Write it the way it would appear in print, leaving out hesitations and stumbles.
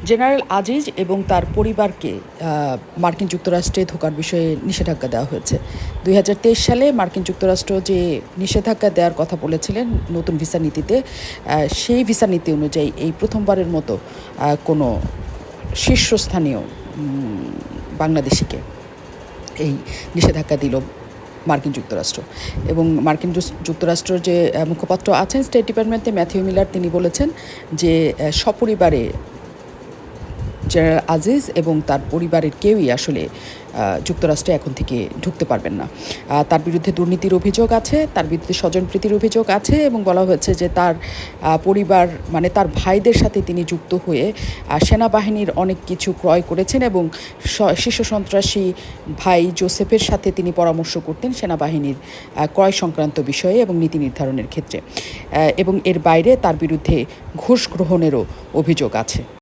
General Aziz এবং তার পরিবারকে মার্কিন যুক্তরাষ্ট্রে ঢোকার বিষয়ে নিষেধাজ্ঞা দেওয়া হয়েছে। 2023 সালে মার্কিন যুক্তরাষ্ট্র যে নিষেধাজ্ঞা দেওয়ার কথা বলেছিলেন নতুন ভিসা নীতিতে, সেই ভিসা নীতি অনুযায়ী এই প্রথমবারের মতো কোনো শীর্ষস্থানীয় বাংলাদেশিকে এই নিষেধাজ্ঞা দিল মার্কিন যুক্তরাষ্ট্র। এবং মার্কিন যুক্তরাষ্ট্রের যে মুখপাত্র আছেন স্টেট ডিপার্টমেন্টে, ম্যাথিউ মিলার, তিনি বলেছেন যে সপরিবারে জেনারেল আজিজ এবং তার পরিবারের কেউই আসলে যুক্তরাষ্ট্রে এখন থেকে ঢুকতে পারবেন না। তার বিরুদ্ধে দুর্নীতির অভিযোগ আছে, তার বিরুদ্ধে স্বজনপ্রীতির অভিযোগ আছে এবং বলা হয়েছে যে তার পরিবার মানে তার ভাইদের সাথে তিনি যুক্ত হয়ে সেনাবাহিনীর অনেক কিছু ক্রয় করেছেন এবং শীর্ষ সন্ত্রাসী ভাই জোসেফের সাথে তিনি পরামর্শ করতেন সেনাবাহিনীর ক্রয় সংক্রান্ত বিষয়ে এবং নীতি নির্ধারণের ক্ষেত্রে। এবং এর বাইরে তার বিরুদ্ধে ঘুষ গ্রহণেরও অভিযোগ আছে।